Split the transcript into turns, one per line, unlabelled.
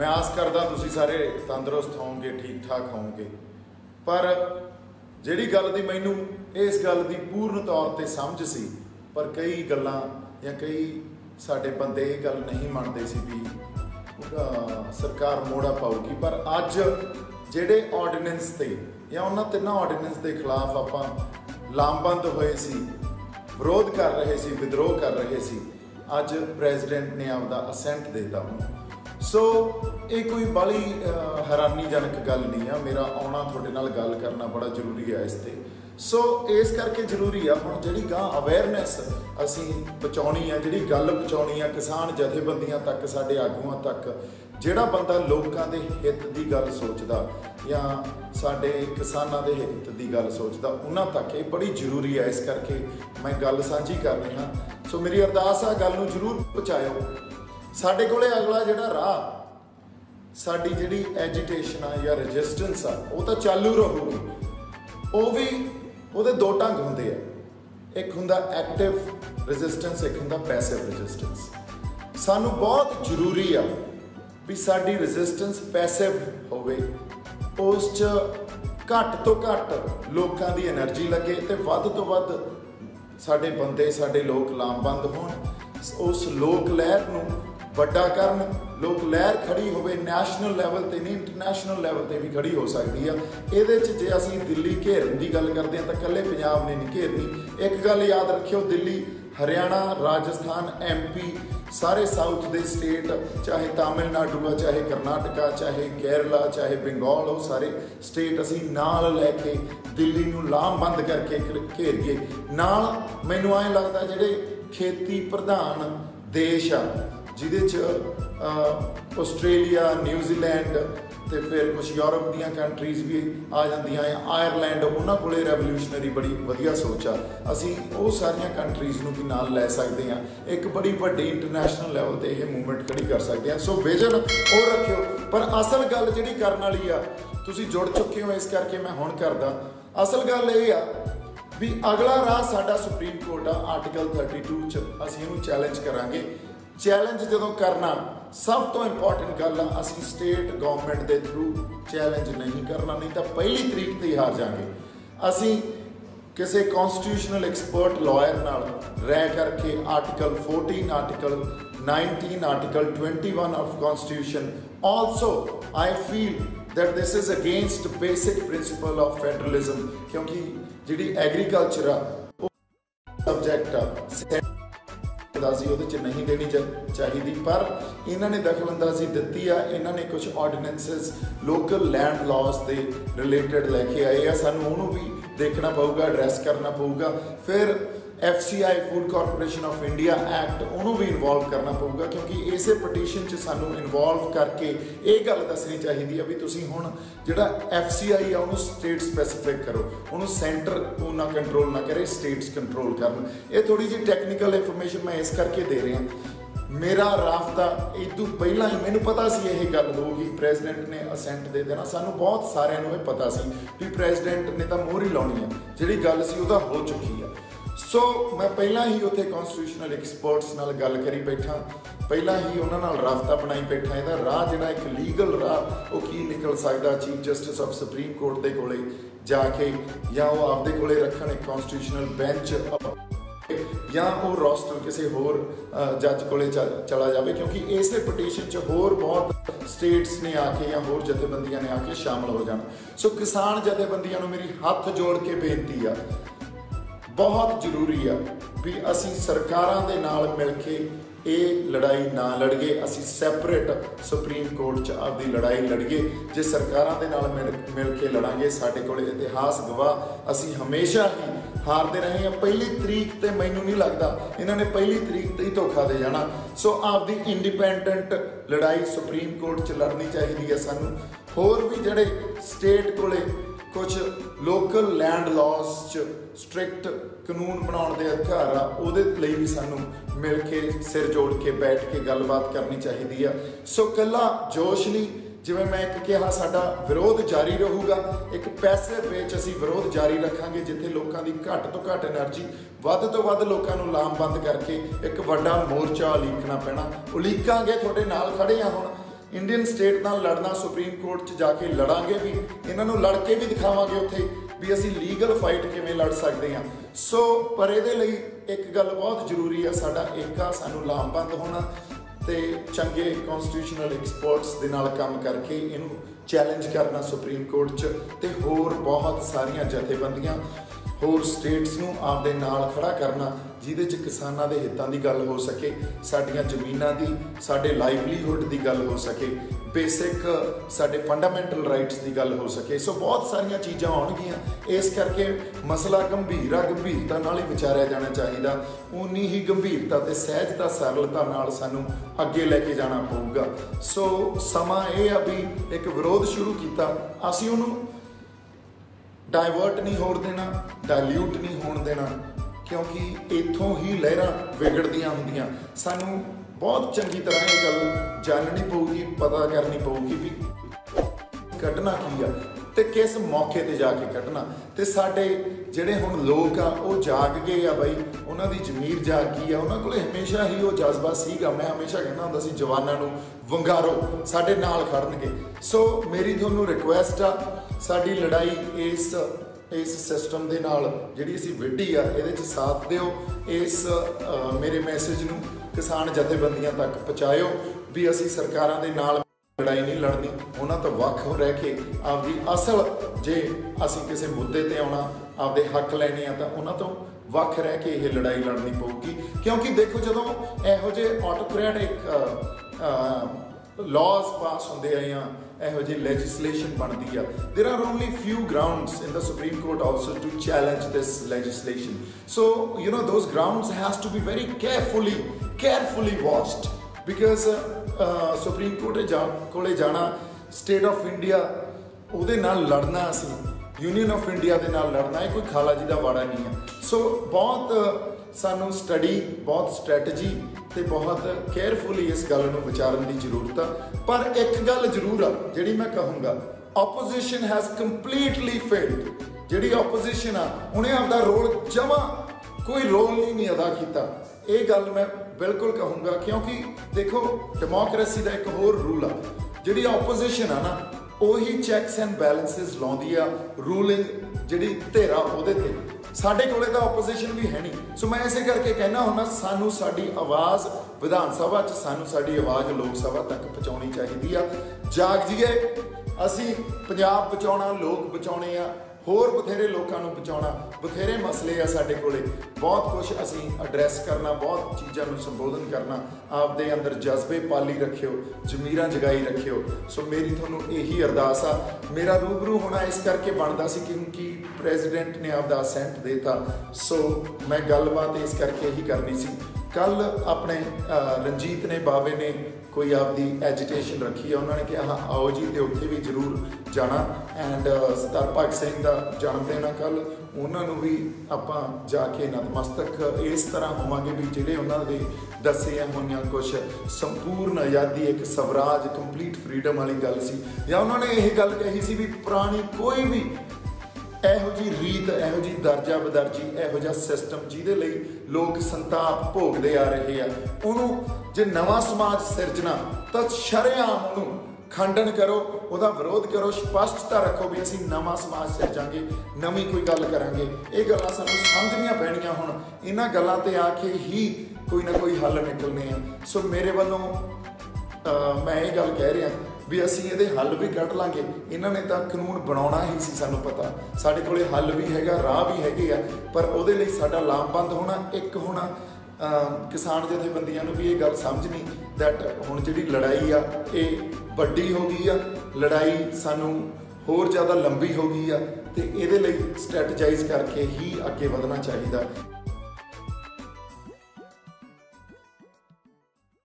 मैं आस करदा तुसीं सारे तंदुरुस्त होवोगे, ठीक ठाक होवोगे। पर जिहड़ी गल दी मैनूं इस गल दी पूर्ण तौर ते समझ सी, पर कई गल्लां या कई साडे बंदे ये गल नहीं मनदे सी भी सरकार मोड़ा पाऊगी। पर अज जिहड़े ऑर्डीनेंस ते या उन्हां तिन्नां ऑर्डीनेंस के खिलाफ आपां लामबंद होए सी, विरोध कर रहे सी, विद्रोह कर रहे सी, अज प्रेजिडेंट ने आपदा असेंट देता। सो ये कोई बड़ी हैरानीजनक गल नहीं है। मेरा आना थोड़े नाल गल करना बड़ा जरूरी है इस ते। सो इस करके जरूरी है हुण जिहड़ी गां अवेयरनैस असीं पहुँचाउणी है, जिहड़ी गल पहुँचाउणी है किसान जथेबंदियां तक, साडे आगूआं तक, जिहड़ा बंदा लोकां दे हित दी गल सोचदा या साडे किसानां दे हित दी गल सोचदा, उन्हां तक ये बड़ी जरूरी है। इस करके मैं गल साझी कर रहा। सो मेरी अरदास है गल नूं जरूर पहुँचाओ। साडे कोले अगला जिहड़ा राह, साडी जिहड़ी एजीटेशन आ या रजिस्टेंस आ, वो तो चालू रहूगी। वो भी ਉਹਦੇ दो ढंग होंदे आ, एक हुंदा एक्टिव रजिस्टेंस, एक हुंदा पैसिव रजिस्टेंस। सानू बहुत जरूरी आ भी साडी रजिस्टेंस पैसिव होवे, उस च घट तो घट लोकां दी एनर्जी लगे ते वध तो वध साडे बंदे, साडे लोक लामबंद होण, उस लोक लहर नूं ਵੱਡਾ ਕਰਨ। लोक लहर खड़ी होवे नैशनल लैवल ते नहीं, इंटरनैशनल लैवल ते भी खड़ी हो सकती है। ये जे असीं दिल्ली घेरन की गल करते हैं तो कल्ले पंजाब ने नहीं घेरनी। एक गल याद रखियो, दिल्ली, हरियाणा, राजस्थान, MP, सारे साउथ के स्टेट, चाहे तमिलनाडु आ, चाहे करनाटका, चाहे केरला, चाहे बंगाल, वो सारे स्टेट असीं नाल लैके दिल्ली नूं लामबंद करके घेरीए। नाल मैनूं ऐ लगदा जिहड़े खेती प्रधान देश आ, जिहदे च आस्ट्रेलिया, न्यूजीलैंड ते फिर कुछ यूरोप दीयां कंट्रीज़ भी आ जांदियां हैं, आयरलैंड, उन्हां कोले रेवोल्यूशनरी बड़ी वधिया सोच आ। असीं वो सारियां कंट्रीज़ नूं भी नाल लै सकदे हां, एक बड़ी वड्डी इंटरनैशनल लैवल ते यह मूवमेंट खड़ी कर सकते हैं। सो विजन वो रखियो। पर असल गल जिहड़ी करन वाली आ, तुसीं जुड़ चुके हो, इस करके मैं हुण करदा। असल गल ये आ भी अगला राह साडा सुप्रीम कोर्ट आ, आर्टिकल 32 च असीं इहनूं चैलेंज करांगे। चैलेंज जो करना, सब तो इंपॉर्टेंट गल आ, असीं स्टेट गवर्नमेंट के थ्रू चैलेंज नहीं करना, नहीं तो पहली तरीक ते हार जाएंगे। असीं किसी कॉन्स्टिट्यूशनल एक्सपर्ट लॉयर नाल रह करके article 14, article 19, article 21 of constitution, also I feel that this is against basic principle of federalism, क्योंकि जिहड़ी एग्रीकल्चर आ सबजैक्ट आ दखलअंदाजी नहीं देनी चाहिए। पर इन्होंने दखलअंदाजी दी आ, इन्होंने कुछ ऑर्डीनेंसिस लोकल लैंड लॉज के रिलेटेड लैके आए आ, सानू उन्होंने भी देखना पऊगा, एड्रैस करना पऊगा। फिर FCI food corporation of India act, उन्होंने भी इनवॉल्व करना पऊगा, क्योंकि इसे पटीशन च सानू इनवॉल्व करके ये गल दसनी चाहिए है भी तुसीं हुण जिहड़ा FCI आ उन्होंने स्टेट स्पैसीफिक करो, उन्होंने सेंटर ना कंट्रोल ना करे, स्टेट्स कंट्रोल करन। ये थोड़ी जी टैक्नीकल इंफॉर्मेशन मैं इस करके दे रहा। मेरा राबता इदू पहला ही मैनू पता सी यही गल होगी, प्रेजिडेंट ने असेंट दे देना, सानू बहुत सारिਆਂ ਨੂੰ ਇਹ पता सी भी प्रेजिडेंट ने तो मोहर ही लाउणी है, जिहड़ी गल सी ਉਹਦਾ हो चुकी है। सो मैं पहला ही उत्थे कॉन्स्टिट्यूशनल एक्सपर्ट्स नाल गल करी बैठा, पहला ही उन्हां नाल राबता बनाई बैठा। इहदा राह जिहड़ा एक लीगल राह वो की निकल सकदा, chief justice of supreme court दे कोले जाके या वो आपदे कोले रखण एक कॉन्स्टिट्यूशनल बेंच या वो रोस्टर किसी होर जज कोले चला जाए, क्योंकि इसे पटीशन च होर बहुत स्टेट्स ने आके या होर जथेबंदियां ने आके शामिल हो जाना। सो किसान जथेबंदियां नूं मेरी हाथ जोड़ के बेनती आ, बहुत जरूरी है भी असी सरकारां दे नाल मिल के ये लड़ाई ना लड़िए, असी सैपरेट सुप्रीम कोर्ट च आपदी लड़ाई लड़िए। जे सरकारां दे नाल मिल के लड़ांगे, साडे कोल इतिहास गवाह, असी हमेशा ही हारते रहे हैं। पहली तरीक ते मैनू नहीं लगता इन्होंने पहली तरीक ते ही धोखा दे जाना। सो आपदी इंडिपेंडेंट लड़ाई सुप्रीम कोर्ट च लड़नी चाहिए है सानू। होर भी जिहड़े स्टेट कोले कुछ लोकल लैंड लॉज च स्ट्रिक्ट कानून बनाने के अधिकार आ, उहदे लई भी सानू मिल के सिर जोड़ के बैठ के गलबात करनी चाहिए है। सो कला जोश नहीं, जिवें मैं एक कहा साडा विरोध जारी रहूगा, एक पैसे वेच असीं विरोध जारी रखांगे, जिथे लोकां दी घट तो घट एनर्जी, वध तो वध लोकां नूं लामबंद करके एक वड्डा मोर्चा उलीकना पैना। उलीकांगे, तुहाडे नाल खड़े आ। हुण इंडियन स्टेट नाल लड़ना, सुप्रीम कोर्ट च जाके लड़ांगे भी, इन्हां नूं लड़ के भी दिखावांगे उत्थे भी असीं लीगल फाइट किवें लड़ सकते हैं। सो पर इहदे लई एक गल बहुत जरूरी है, साडा एका सानूं लामबंद होना ते चंगे कॉन्स्टिट्यूशनल एक्सपर्ट्स दे नाल काम करके इहनूं चैलेंज करना सुप्रीम कोर्ट च, ते होर बहुत सारियां जथेबंदियां होर स्टेट्स नूं आपदे नाल खड़ा करना जिहदे च किसानां दे हितां दी गल हो सके, साडीआं जमीनां दी, साडे लाइवलीहुड दी गल हो सके, बेसिक साडे फंडामेंटल राइट्स की गल हो सके। सो बहुत सारिया चीज़ां आउणगियां, इस करके मसला गंभीर आ, गंभीरता नाल ही विचारिया जाना चाहिए, उन्नी ही गंभीरता ते सहजता सरलता नाल सानूं अगे लैके जाना पऊगा। सो समा यह आ भी एक विरोध शुरू किया, असीं उहनूं डाइवर्ट नहीं होण देना, डाइल्यूट नहीं होण देना, क्योंकि इत्थों ही लहरां विगड़दियां हुंदियां। सानूं बहुत चंगी तरह ये गल जाननी पऊगी, पता करनी पऊगी भी कढ़ना की आ ते किस मौके ते जाके कढ़ना। ते साडे जिहड़े हुण लोग आ वो जाग गए आ बई, उन्हां दी जमीर जाग गई आ, उन्हां कोले हमेशा ही वो जज्बा सीगा। मैं हमेशा कहना हुंदा सी जवानां नूं वंगारो, साडे नाल खड़नगे। सो मेरी तुहानूं रिक्वेस्ट आ, साडी लड़ाई इस सिस्टम दे नाल जिहड़ी असीं विढ़ी आ इहदे च साथ दिओ। इस मेरे मैसेज नूं किसान जथेबंदियां तक पहुँचाओ भी असीं सरकारां दे नाल लड़ाई नहीं लड़नी, उन्हां तो वख रह के आपदी असल जे असीं किसी मुद्दे ते आउणा, आपदे हक लैणे आ तां उन्हां तो वख रह के यह लड़ाई लड़नी पऊगी। क्योंकि देखो जदों इहो जिहे ऑटोक्रेटिक लॉज पास होंदे आ या इहो जी legislation बनती है, there are only few grounds in the Supreme Court also to challenge this legislation. So you know those grounds has to be very carefully watched, because Supreme Court कोले जाना, State of India ਉਹਦੇ ਨਾਲ ਲੜਨਾ, ਅਸੀਂ union of India ਦੇ ਨਾਲ ਲੜਨਾ, ਇਹ ਕੋਈ ਖਾਲਾ ਜੀ ਦਾ ਵਾੜਾ ਨਹੀਂ ਹੈ। ਸੋ ਬਹੁਤ ਸਾਨੂੰ ਸਟੱਡੀ, ਬਹੁਤ ਸਟ੍ਰੈਟਜੀ ਤੇ ਬਹੁਤ ਕੇਅਰਫੁਲੀ ਇਸ ਗੱਲ ਨੂੰ ਵਿਚਾਰਨ ਦੀ ਜ਼ਰੂਰਤ ਆ। ਪਰ ਇੱਕ ਗੱਲ ਜ਼ਰੂਰ ਆ ਜਿਹੜੀ ਮੈਂ ਕਹੂੰਗਾ, ਆਪੋਜੀਸ਼ਨ ਹੈਜ਼ ਕੰਪਲੀਟਲੀ ਫੇਲਡ। ਜਿਹੜੀ ਆਪੋਜੀਸ਼ਨ ਆ ਉਹਨੇ ਆਪਦਾ ਰੋਲ ਜਮਾ ਕੋਈ ਰੋਲ ਨਹੀਂ ਅਦਾ ਕੀਤਾ, ਇਹ ਗੱਲ ਮੈਂ ਬਿਲਕੁਲ ਕਹੂੰਗਾ। ਕਿਉਂਕਿ ਦੇਖੋ ਡੈਮੋਕ੍ਰੇਸੀ ਦਾ ਇੱਕ ਹੋਰ ਰੂਲ ਆ, ਜਿਹੜੀ ਆਪੋਜੀਸ਼ਨ ਆ ਨਾ ਉਹੀ ਚੈਕਸ ਐਂਡ ਬੈਲੈਂਸਿਸ ਲਾਉਂਦੀ ਆ, ਰੂਲਿੰਗ ਜਿਹੜੀ ਧਿਰ ਆ ਉਹਦੇ ਤੇ। ਸਾਡੇ ਕੋਲੇ ਤਾਂ ਆਪੋਜੀਸ਼ਨ ਵੀ ਹੈ ਨਹੀਂ। ਸੋ ਮੈਂ ਇਸੇ ਕਰਕੇ ਕਹਿਣਾ ਹੁੰਦਾ, ਸਾਨੂੰ ਸਾਡੀ ਆਵਾਜ਼ ਵਿਧਾਨ ਸਭਾ 'ਚ, ਸਾਨੂੰ ਸਾਡੀ ਆਵਾਜ਼ ਲੋਕ ਸਭਾ ਤੱਕ ਪਹੁੰਚਾਉਣੀ ਚਾਹੀਦੀ ਆ। ਜਾਗ ਜੀਏ, ਅਸੀਂ ਪੰਜਾਬ ਬਚਾਉਣਾ, ਲੋਕ ਬਚਾਉਣੇ ਆ, ਹੋਰ ਬਥੇਰੇ ਲੋਕਾਂ ਨੂੰ ਬਚਾਉਣਾ, ਬਥੇਰੇ ਮਸਲੇ ਆ ਸਾਡੇ ਕੋਲੇ, ਬਹੁਤ ਕੁਝ ਅਸੀਂ ਐਡਰੈਸ ਕਰਨਾ, ਬਹੁਤ ਚੀਜ਼ਾਂ ਨੂੰ ਸੰਬੋਧਨ ਕਰਨਾ। ਆਪਦੇ ਅੰਦਰ ਜਜ਼ਬੇ ਪਾਲੀ ਰੱਖਿਓ, ਜ਼ਮੀਰਾਂ ਜਗਾਈ ਰੱਖਿਓ। ਸੋ ਮੇਰੀ ਤੁਹਾਨੂੰ ਇਹੀ ਅਰਦਾਸ ਆ। ਮੇਰਾ ਰੂਬਰੂ ਹੋਣਾ ਇਸ ਕਰਕੇ ਬਣਦਾ ਸੀ ਕਿਉਂਕਿ ਪ੍ਰੈਜ਼ੀਡੈਂਟ ਨੇ ਆਪਦਾ ਅਸੈਂਟ ਦੇਤਾ। ਸੋ ਮੈਂ ਗੱਲਬਾਤ ਇਸ ਕਰਕੇ ਹੀ ਕਰਨੀ ਸੀ। ਕੱਲ ਆਪਣੇ ਰਣਜੀਤ ਨੇ, ਬਾਵੇ ਨੇ ਕੋਈ ਆਪਦੀ ਐਜੀਟੇਸ਼ਨ ਰੱਖੀ ਆ, ਉਹਨਾਂ ਨੇ ਕਿਹਾ ਆਓ ਜੀ, ਤੇ ਉੱਥੇ ਵੀ ਜ਼ਰੂਰ ਜਾਣਾ। ਐਂਡ ਸਰਦਾਰ ਭਗਤ ਸਿੰਘ ਦਾ ਜਨਮ ਦਿਨ ਆ ਕੱਲ੍ਹ, ਉਹਨਾਂ ਨੂੰ ਵੀ ਆਪਾਂ ਜਾ ਕੇ ਨਤਮਸਤਕ ਇਸ ਤਰ੍ਹਾਂ ਹੋਵਾਂਗੇ ਵੀ ਜਿਹੜੇ ਉਹਨਾਂ ਦੇ ਦੱਸੀਆਂ ਹੋਈਆਂ ਕੁਛ ਸੰਪੂਰਨ ਆਜ਼ਾਦੀ, ਇੱਕ ਸਵਰਾਜ, ਕੰਪਲੀਟ ਫਰੀਡਮ ਵਾਲੀ ਗੱਲ ਸੀ। ਜਾਂ ਉਹਨਾਂ ਨੇ ਇਹ ਗੱਲ ਕਹੀ ਸੀ ਵੀ ਪੁਰਾਣੀ ਕੋਈ ਵੀ ਇਹੋ ਜਿਹੀ ਰੀਤ, ਇਹੋ ਜਿਹੀ ਦਰਜਾ ਬਦਰਜੀ, ਇਹੋ ਜਿਹਾ ਸਿਸਟਮ ਜਿਹਦੇ ਲਈ ਲੋਕ ਸੰਤਾਪ ਭੋਗਦੇ ਆ ਰਹੇ ਆ, ਉਹਨੂੰ ਜੇ ਨਵਾਂ ਸਮਾਜ ਸਿਰਜਣਾ ਤਾਂ ਸ਼ਰੇਆਮ ਉਹਨੂੰ ਖੰਡਨ ਕਰੋ, ਉਹਦਾ ਵਿਰੋਧ ਕਰੋ, ਸਪਸ਼ਟਤਾ ਰੱਖੋ ਵੀ ਅਸੀਂ ਨਵਾਂ ਸਮਾਜ ਸਿਰਜਾਂਗੇ, ਨਵੀਂ ਕੋਈ ਗੱਲ ਕਰਾਂਗੇ। ਇਹ ਗੱਲਾਂ ਸਾਨੂੰ ਸਮਝਣੀਆਂ ਪੈਣੀਆਂ। ਹੁਣ ਇਹਨਾਂ ਗੱਲਾਂ ਤੇ ਆ ਕੇ ਹੀ ਕੋਈ ਨਾ ਕੋਈ ਹੱਲ ਨਿਕਲਣੇ ਆ। ਸੋ ਮੇਰੇ ਵੱਲੋਂ ਮੈਂ ਇਹ ਗੱਲ ਕਹਿ ਰਿਹਾ ਵੀ ਅਸੀਂ ਇਹਦੇ ਹੱਲ ਵੀ ਕੱਢ ਲਾਂਗੇ। ਇਹਨਾਂ ਨੇ ਤਾਂ ਕਾਨੂੰਨ ਬਣਾਉਣਾ ਹੀ ਸੀ, ਸਾਨੂੰ ਪਤਾ, ਸਾਡੇ ਕੋਲੇ ਹੱਲ ਵੀ ਹੈਗਾ, ਰਾਹ ਵੀ ਹੈਗੇ ਆ, ਪਰ ਉਹਦੇ ਲਈ ਸਾਡਾ ਲਾਮਬੰਦ ਹੋਣਾ, ਇੱਕ ਹੋਣਾ। ਕਿਸਾਨ ਜਥੇਬੰਦੀਆਂ ਨੂੰ ਵੀ ਇਹ ਗੱਲ ਸਮਝਣੀ ਦੈਟ ਹੁਣ ਜਿਹੜੀ ਲੜਾਈ ਆ ਇਹ ਵੱਡੀ ਹੋ ਗਈ ਆ, ਲੜਾਈ ਸਾਨੂੰ ਹੋਰ ਜ਼ਿਆਦਾ ਲੰਬੀ ਹੋ ਗਈ ਆ, ਤੇ ਇਹਦੇ ਲਈ ਸਟ੍ਰੈਟੇਜਾਈਜ਼ ਕਰਕੇ ਹੀ ਅੱਗੇ ਵਧਣਾ ਚਾਹੀਦਾ।